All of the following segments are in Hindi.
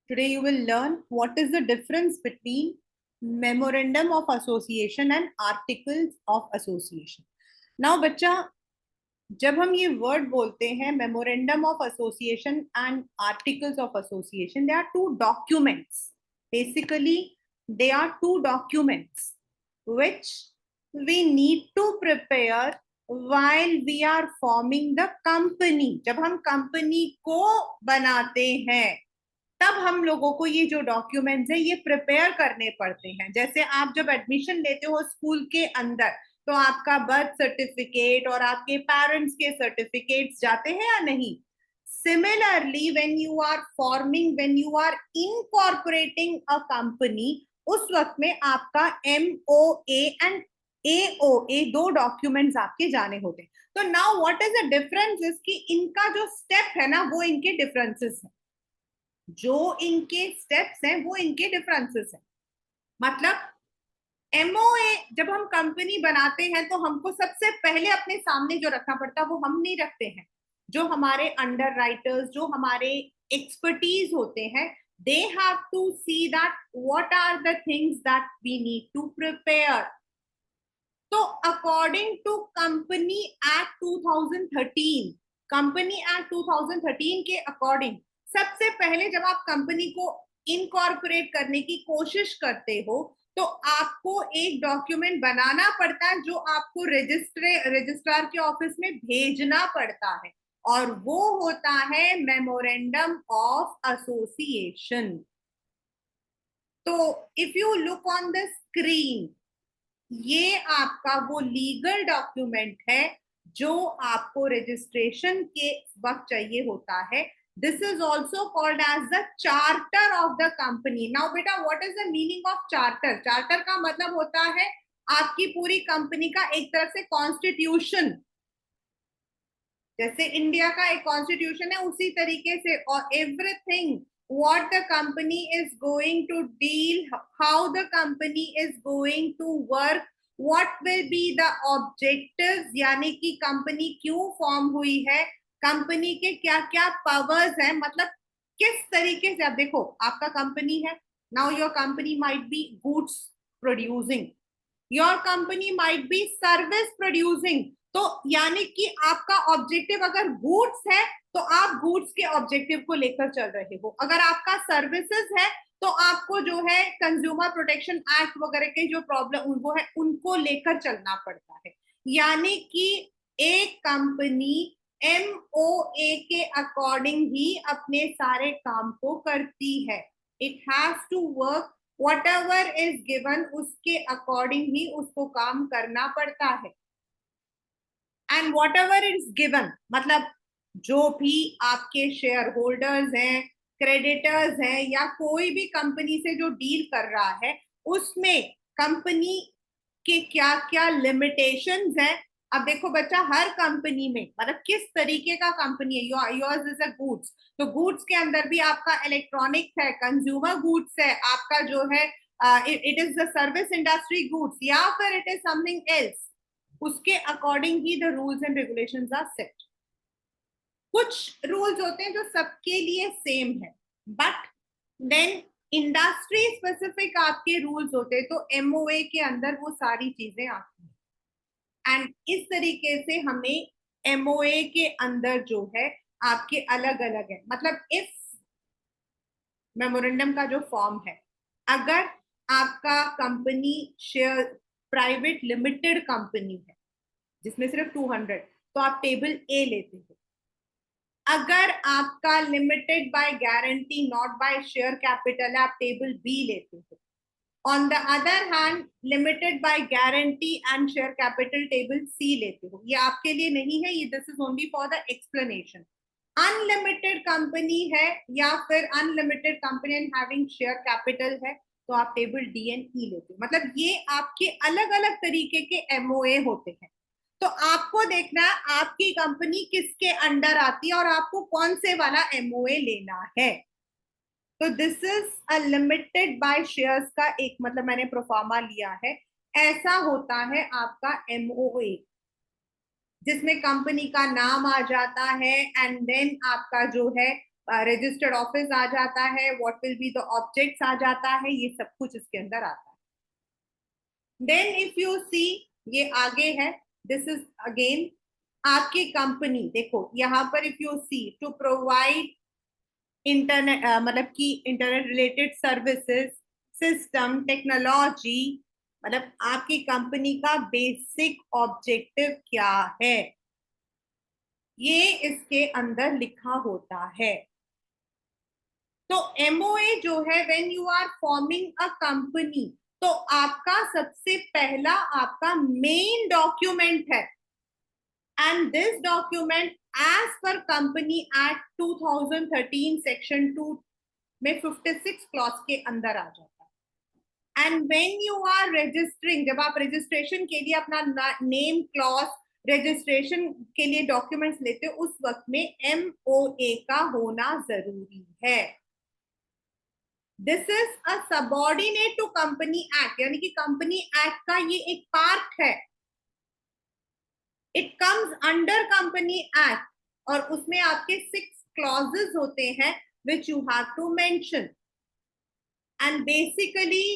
Today you will learn what is the difference between memorandum of association and articles of association. Now बच्चा, जब हम ये वर्ड बोलते हैं memorandum of association and articles of association, they are two documents. Basically they are two documents which we need to prepare while we are forming the company. जब हम कंपनी को बनाते हैं तब हम लोगों को ये जो डॉक्यूमेंट्स है ये प्रिपेयर करने पड़ते हैं. जैसे आप जब एडमिशन लेते हो स्कूल के अंदर तो आपका बर्थ सर्टिफिकेट और आपके पेरेंट्स के सर्टिफिकेट्स जाते हैं या नहीं. Similarly when you are forming, when you are incorporating a company, उस वक्त में आपका MOA एंड AOA दो डॉक्यूमेंट्स आपके जाने होते हैं. तो now what is the difference, इसकी इनका जो स्टेप है ना वो इनके डिफरेंसेस है. जो इनके स्टेप्स हैं वो इनके डिफरेंसेस हैं. मतलब MOA जब हम कंपनी बनाते हैं तो हमको सबसे पहले अपने सामने जो रखना पड़ता है वो हम नहीं रखते हैं. जो हमारे अंडर राइटर्स, जो हमारे एक्सपर्टीज होते हैं, they have to see that what are the things that we need to prepare. तो according to company act 2013, company act 2013 के अकॉर्डिंग सबसे पहले जब आप कंपनी को इनकॉर्पोरेट करने की कोशिश करते हो तो आपको एक डॉक्यूमेंट बनाना पड़ता है जो आपको रजिस्ट्रार के ऑफिस में भेजना पड़ता है, और वो होता है मेमोरेंडम ऑफ एसोसिएशन. तो if you look on the screen, ये आपका वो लीगल डॉक्यूमेंट है जो आपको रजिस्ट्रेशन के वक्त चाहिए होता है. This is also called as the charter of the company. Now बेटा, what is the meaning of charter? Charter का मतलब होता है आपकी पूरी कंपनी का एक तरह से कॉन्स्टिट्यूशन. जैसे इंडिया का एक कॉन्स्टिट्यूशन है उसी तरीके से, और everything what the company is going to deal, how the company is going to work, what will be the objectives, यानी कि कंपनी क्यों फॉर्म हुई है, कंपनी के क्या क्या पावर्स हैं, मतलब किस तरीके से. अब देखो, आपका कंपनी है, now your company might be goods producing, your company might be service producing. तो यानी कि आपका ऑब्जेक्टिव अगर गुड्स है तो आप गुड्स के ऑब्जेक्टिव को लेकर चल रहे हो. अगर आपका सर्विसेज है तो आपको जो है कंज्यूमर प्रोटेक्शन एक्ट वगैरह के जो प्रॉब्लम वो है उनको लेकर चलना पड़ता है. यानी कि एक कंपनी MOA के अकॉर्डिंग ही अपने सारे काम को करती है. It has to work whatever is given, उसके अकॉर्डिंग ही उसको काम करना पड़ता है. एंड whatever is given मतलब जो भी आपके शेयर होल्डर्स हैं, क्रेडिटर्स हैं, या कोई भी कंपनी से जो डील कर रहा है उसमें कंपनी के क्या क्या लिमिटेशंस हैं. अब देखो बच्चा, हर कंपनी में मतलब किस तरीके का कंपनी है, योर्स इज अ गुड्स, तो गुड्स के अंदर भी आपका इलेक्ट्रॉनिक्स है, कंज्यूमर गुड्स है, आपका जो है it is the service industry goods, या फिर इट इज समथिंग एल्स. उसके अकॉर्डिंग ही the rules and regulations are set. कुछ रूल्स होते हैं जो सबके लिए सेम है, बट देन इंडस्ट्री स्पेसिफिक आपके रूल्स होते हैं, तो MOA के अंदर वो सारी चीजें आती हैं. एंड इस तरीके से हमें MOA के अंदर जो है आपके अलग अलग है. मतलब इफ मेमोरेंडम का जो फॉर्म है, अगर आपका company share private limited company है जिसमें सिर्फ 200, तो आप टेबल A लेते हो. अगर आपका limited by guarantee not by share capital है, आप टेबल B लेते हो. On the other hand, limited by guarantee and share capital table C लेते हो. ये आपके लिए नहीं है, ये this is only for the explanation. Unlimited company है या फिर unlimited company and having share capital है तो आप टेबल D एंड E लेते हो. मतलब ये आपके अलग अलग तरीके के MOA होते हैं. तो आपको देखना है आपकी कंपनी किसके अंडर आती है और आपको कौन से वाला MOA लेना है. तो this is a limited by shares का एक मतलब मैंने प्रोफार्मा लिया है. ऐसा होता है आपका MOA जिसमें कंपनी का नाम आ जाता है एंड देन आपका जो है रजिस्टर्ड ऑफिस आ जाता है, what will be the objects आ जाता है, ये सब कुछ इसके अंदर आता है. देन इफ यू सी, ये आगे है, दिस इज अगेन आपकी कंपनी. देखो यहाँ पर if you see, to provide internet, मतलब कि internet related services, system, technology, मतलब आपकी कंपनी का बेसिक ऑब्जेक्टिव क्या है, ये इसके अंदर लिखा होता है. तो एमओए जो है, when you are forming a company, तो आपका सबसे पहला आपका मेन डॉक्यूमेंट है. And this document as per company act 2013 section 2 में 56 क्लॉज के अंदर आ जाता है. And when you are registering, जब आप रजिस्ट्रेशन के लिए अपना नेम क्लॉज, रजिस्ट्रेशन के लिए डॉक्यूमेंट्स लेते हो, उस वक्त में एमओए का होना जरूरी है. This is a subordinate to company act, यानी कि कंपनी एक्ट का ये एक पार्ट है. It comes under company act, और उसमें आपके 6 क्लॉजेस होते हैं which you have to mention. And basically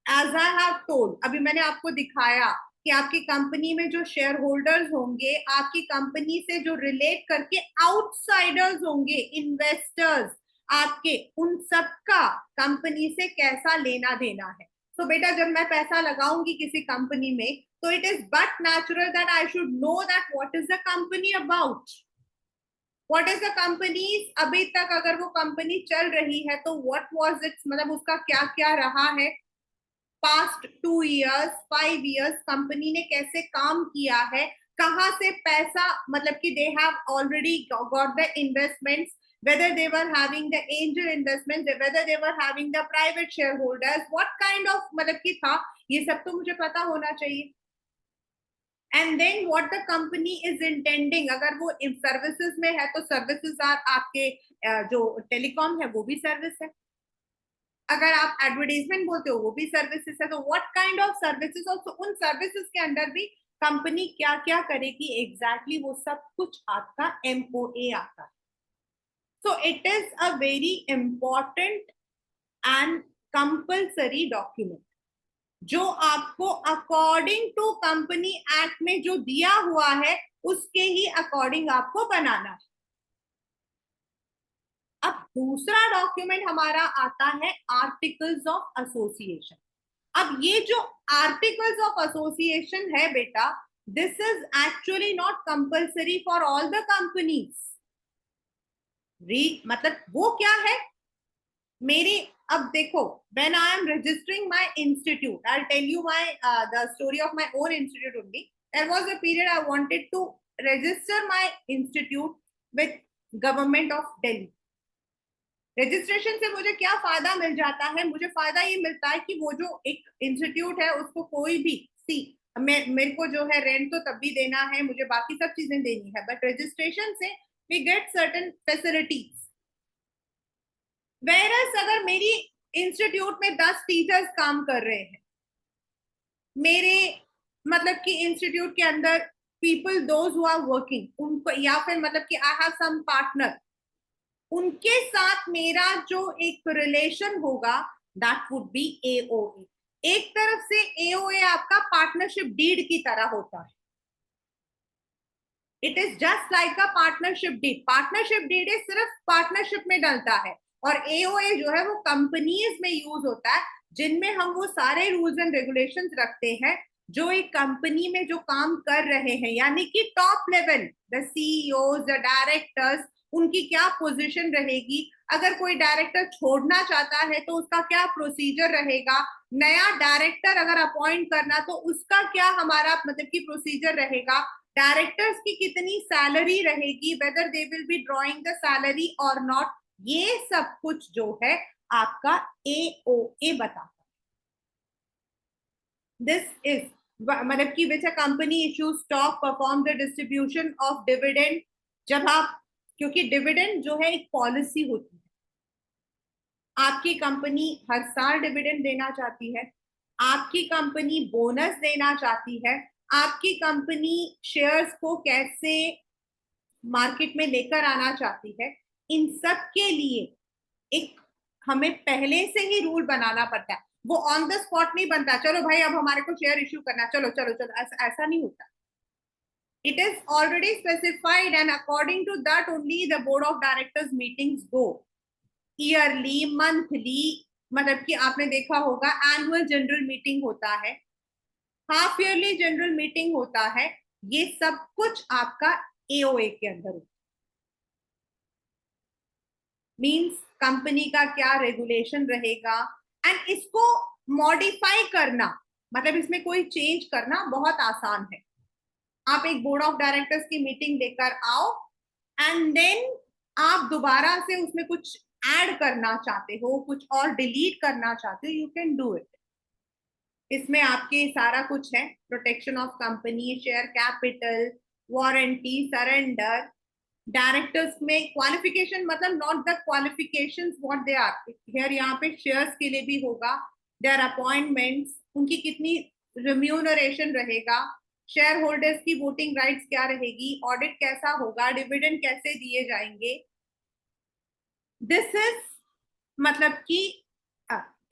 as I have told, अभी मैंने आपको दिखाया कि आपकी कंपनी में जो शेयर होल्डर्स होंगे, आपकी कंपनी से जो रिलेट करके आउटसाइडर्स होंगे, इन्वेस्टर्स आपके, उन सबका कंपनी से कैसा लेना देना है. तो बेटा जब मैं पैसा लगाऊंगी किसी कंपनी में, तो it is but natural that I should know that what is the company about, what is the company. अभी तक अगर वो कंपनी चल रही है तो व्हाट वाज इट्स, मतलब उसका क्या क्या रहा है पास्ट 2 years 5 years, कंपनी ने कैसे काम किया है, कहां से पैसा, मतलब कि they have already got the investments, whether they were having the angel investments, whether they were having the private shareholders, what kind of, मतलब कि था, ये सब तो मुझे पता होना चाहिए. And then what the company is intending, अगर वो सर्विसेज में है तो सर्विसेज आर आपके जो टेलीकॉम है वो भी सर्विस है, अगर आप एडवर्टाइजमेंट बोलते हो वो भी सर्विसेज है. तो व्हाट काइंड ऑफ सर्विसेज, और उन सर्विसेज के अंदर भी कंपनी क्या क्या करेगी एग्जैक्टली, वो सब कुछ आपका एमओए आता है. So it is a very important and compulsory document, जो आपको अकॉर्डिंग टू कंपनी एक्ट में जो दिया हुआ है उसके ही अकॉर्डिंग आपको बनाना है. अब दूसरा डॉक्यूमेंट हमारा आता है आर्टिकल्स ऑफ एसोसिएशन. अब ये जो आर्टिकल्स ऑफ एसोसिएशन है बेटा, this is actually not compulsory for all the companies. मतलब वो क्या है मेरी, अब देखो, when I am registering my institute, I'll tell you my the story of my own institute only. There was a period I wanted to register my institute with government of Delhi. Registration से मुझे क्या फायदा मिल जाता है, मुझे फायदा ये मिलता है कि वो जो एक इंस्टीट्यूट है उसको कोई भी सी, मेरे को जो है रेंट तो तब भी देना है, मुझे बाकी सब चीजें देनी है, बट रजिस्ट्रेशन से we get certain facilities. Whereas अगर मेरी इंस्टीट्यूट में 10 टीचर्स काम कर रहे हैं, मेरे मतलब कि इंस्टीट्यूट के अंदर people those who are working, उनको, या फिर मतलब कि आई हैव सम पार्टनर, उनके साथ मेरा जो एक रिलेशन होगा, दैट वुड बी एओए. एक तरफ से एओए आपका पार्टनरशिप डीड की तरह होता है. It is just like a partnership deed. Partnership deed सिर्फ पार्टनरशिप में डलता है, और एओए जो है वो कंपनीज में यूज होता है, जिनमें हम वो सारे रूल्स एंड रेगुलेशंस रखते हैं जो एक कंपनी में जो काम कर रहे हैं, यानी कि top level, the CEO, the directors, उनकी क्या पोजीशन रहेगी, अगर कोई डायरेक्टर छोड़ना चाहता है तो उसका क्या प्रोसीजर रहेगा, नया डायरेक्टर अगर अपॉइंट करना तो उसका क्या हमारा मतलब कि प्रोसीजर रहेगा, डायरेक्टर्स की कितनी सैलरी रहेगी, whether they will be drawing the salary और नॉट, ये सब कुछ जो है आपका एओए बताता है. दिस इज मतलब कि which a company issues stock, perform the distribution of dividend. जब आप, क्योंकि डिविडेंड जो है एक पॉलिसी होती है, आपकी कंपनी हर साल डिविडेंड देना चाहती है, आपकी कंपनी बोनस देना चाहती है, आपकी कंपनी शेयर्स को कैसे मार्केट में लेकर आना चाहती है, इन सब के लिए एक हमें पहले से ही रूल बनाना पड़ता है। वो ऑन द स्पॉट नहीं बनता, चलो भाई अब हमारे को शेयर इश्यू करना, चलो चलो चलो, ऐसा नहीं होता। It is already specified and according to that only the board of directors meetings go. Yearly, monthly, मतलब कि आपने देखा होगा एनुअल जनरल मीटिंग होता है, हाफ ईयरली जनरल मीटिंग होता है, ये सब कुछ आपका एओए के अंदर होता है। मींस कंपनी का क्या रेगुलेशन रहेगा, एंड इसको मॉडिफाई करना, मतलब इसमें कोई चेंज करना बहुत आसान है। आप एक बोर्ड ऑफ डायरेक्टर्स की मीटिंग लेकर आओ एंड देन आप दोबारा से उसमें कुछ ऐड करना चाहते हो, कुछ और डिलीट करना चाहते हो, यू कैन डू इट। इसमें आपके सारा कुछ है, protection of company, share capital, warranty, surrender, directors में क्वालिफिकेशन, मतलब not the qualifications what they are here, यहाँ पे शेयर्स के लिए भी होगा, देयर अपॉइंटमेंट्स, उनकी कितनी रिम्यूनरेशन रहेगा, शेयर होल्डर्स की वोटिंग राइट्स क्या रहेगी, ऑडिट कैसा होगा, डिविडेंड कैसे दिए जाएंगे। दिस इज मतलब कि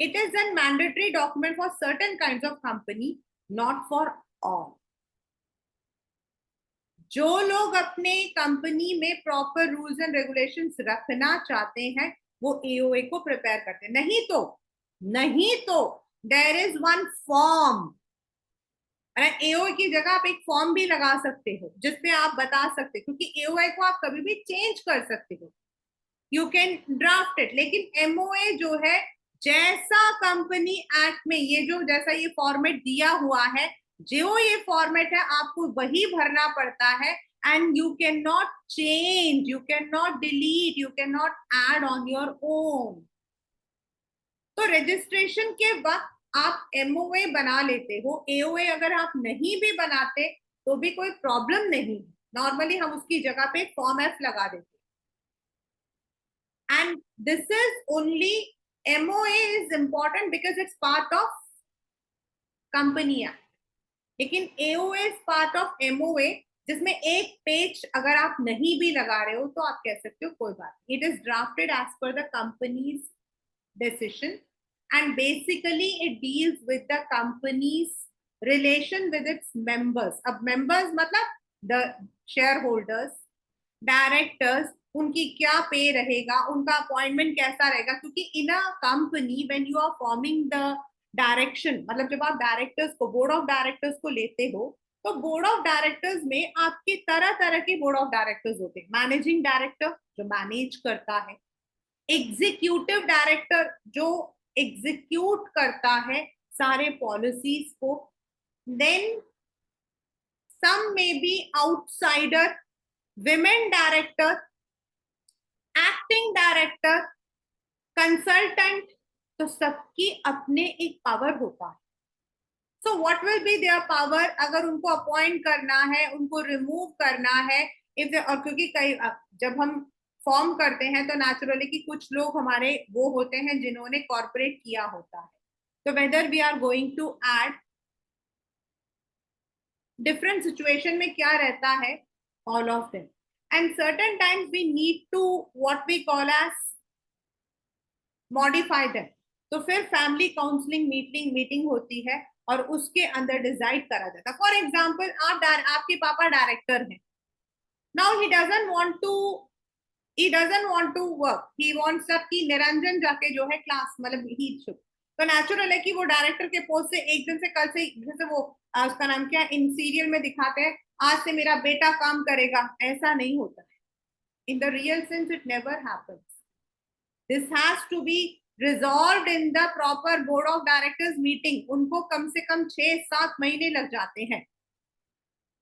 it is an mandatory document for certain kinds of company, not for all. जो लोग अपने कंपनी में प्रॉपर रूल्स एंड रेगुलेशंस रखना चाहते हैं वो एओए को प्रिपेयर करते हैं, नहीं तो there is one form, AOA की जगह आप एक फॉर्म भी लगा सकते हो जिसपे आप बता सकते हो, क्योंकि एओए को आप कभी भी चेंज कर सकते हो, यू कैन ड्राफ्ट इट। लेकिन एमओए जो है, जैसा कंपनी एक्ट में ये जो जैसा ये फॉर्मेट दिया हुआ है, जो ये फॉर्मेट है आपको वही भरना पड़ता है, and you can not change, you can not delete, you can not add on your own. तो रजिस्ट्रेशन के वक्त आप एमओए बना लेते हो, एओए अगर आप नहीं भी बनाते तो भी कोई प्रॉब्लम नहीं, नॉर्मली हम उसकी जगह पे फॉर्म एफ लगा देते। And this is only, MOA is important because it's part of company act, लेकिन AOA is part of MOA, जिसमें एक पेज अगर आप नहीं भी लगा रहे हो तो आप कह सकते हो कोई बात, it is drafted as per the company's decision and basically it deals with the company's relation with its members। अब members मतलब the shareholders, डायरेक्टर्स, उनकी क्या पे रहेगा, उनका अपॉइंटमेंट कैसा रहेगा, क्योंकि in a company when you are forming the direction, मतलब जब आप डायरेक्टर्स को, बोर्ड ऑफ डायरेक्टर्स को लेते हो, तो बोर्ड ऑफ डायरेक्टर्स में आपके तरह तरह के बोर्ड ऑफ डायरेक्टर्स होते हैं। मैनेजिंग डायरेक्टर जो मैनेज करता है, एग्जीक्यूटिव डायरेक्टर जो एग्जीक्यूट करता है सारे पॉलिसीज को, then some may be outsider, women director, acting director, consultant, तो सबकी अपने एक पावर होता है। So what will be their power, अगर उनको अपॉइंट करना है, उनको रिमूव करना है, इफ, और क्योंकि कई जब हम फॉर्म करते हैं तो नेचुरली कि कुछ लोग हमारे वो होते हैं जिन्होंने कॉर्पोरेट किया होता है, तो whether we are going to add, different situation में क्या रहता है, all of them, and certain times we need to what we call as modify them। तो फिर फैमिली काउंसलिंग मीटिंग होती है और उसके अंदर डिसाइड करा जाता है। फॉर एग्जाम्पल आपके पापा डायरेक्टर हैं, now he doesn't want to work, he wants that कि निरंजन जाके जो है क्लास, मतलब ही शुड, तो नेचुरल है कि वो डायरेक्टर के पोस्ट से एक दिन से कल से, जैसे वो उसका नाम क्या, इन सीरियल में दिखाते हैं आज से मेरा बेटा काम करेगा, ऐसा नहीं होता है। In the real sense, it never happens. This has to be resolved in the proper board of directors meeting। उनको कम से कम 6-7 महीने लग जाते हैं,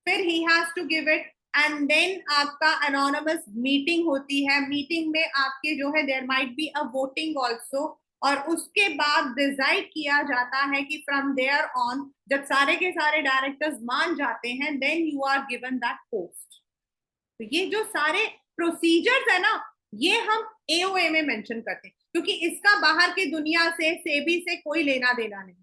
फिर he has to give it, and then आपका anonymous meeting होती है, मीटिंग में आपके जो है there might be a voting also, और उसके बाद डिसाइड किया जाता है कि फ्रॉम देयर ऑन, जब सारे के सारे डायरेक्टर्स मान जाते हैं, then you are given that post. तो ये जो सारे प्रोसीजर्स है ना, ये हम एओए में मेंशन करते हैं, क्योंकि इसका बाहर की दुनिया से, सेबी से कोई लेना देना नहीं,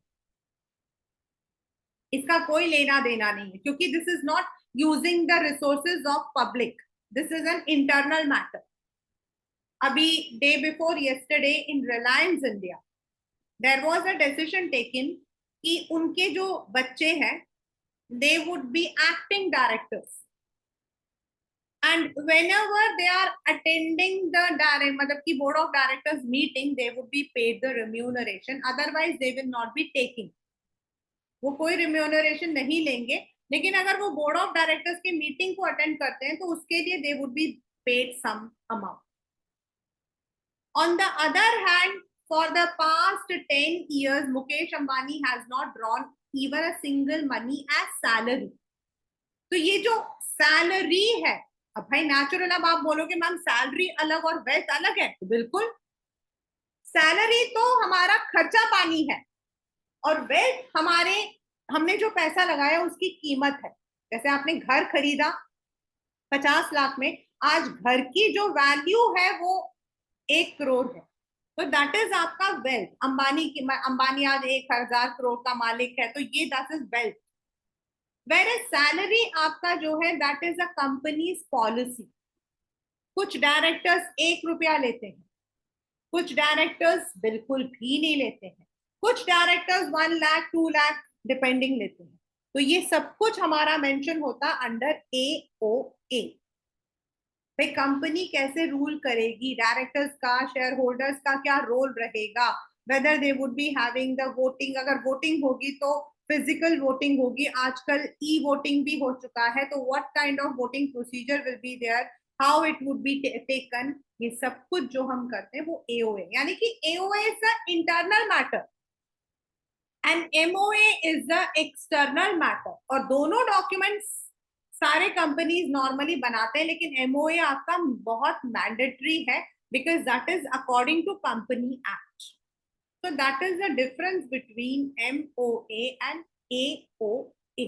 इसका कोई लेना देना नहीं है, क्योंकि this is not using the resources of public, this is an internal matter. अभी day before yesterday in Reliance India there was a decision taken कि उनके जो बच्चे हैं they would be acting directors and whenever they are attending the direct मतलब कि board of directors meeting they would be paid the remuneration otherwise they will not be taking वो कोई रिम्यूनरेशन नहीं लेंगे लेकिन अगर वो बोर्ड ऑफ डायरेक्टर्स की मीटिंग को अटेंड करते हैं तो उसके लिए they would be paid some amount on the other hand for the past 10 years Mukesh Ambani has not drawn even a single money as salary तो ये जो सैलरी है अब भाई नेचुरल अब आप बोलोगे मैम सैलरी अलग और वेल्थ अलग है तो बिल्कुल सैलरी तो हमारा खर्चा पानी है और वेल्थ हमारे हमने जो पैसा लगाया उसकी कीमत है जैसे आपने घर खरीदा 50 लाख में आज घर की जो वैल्यू है वो 1 करोड़ है तो दैट इज आपका वेल्थ अंबानी आज 1,000 करोड़ का मालिक है तो ये that is wealth where is salary आपका जो है that is a company's policy कुछ डायरेक्टर्स 1 रुपया लेते हैं कुछ डायरेक्टर्स बिल्कुल भी नहीं लेते हैं कुछ डायरेक्टर्स 1 लाख 2 लाख डिपेंडिंग लेते हैं तो ये सब कुछ हमारा मेंशन होता अंडर AOA भाई कंपनी कैसे रूल करेगी डायरेक्टर्स का शेयर होल्डर्स का क्या रोल रहेगा whether they would be having the voting अगर वोटिंग होगी तो फिजिकल वोटिंग होगी आजकल ई वोटिंग भी हो चुका है तो what kind of voting procedure will be there how it would be taken ये सब कुछ जो हम करते हैं वो AOA यानी कि AOA is the internal matter and MOA is the external matter और दोनों डॉक्यूमेंट्स सारे कंपनीज नॉर्मली बनाते हैं लेकिन MOA आपका बहुत मैंडेटरी है because that is according to company act so that is the difference between MOA and AOA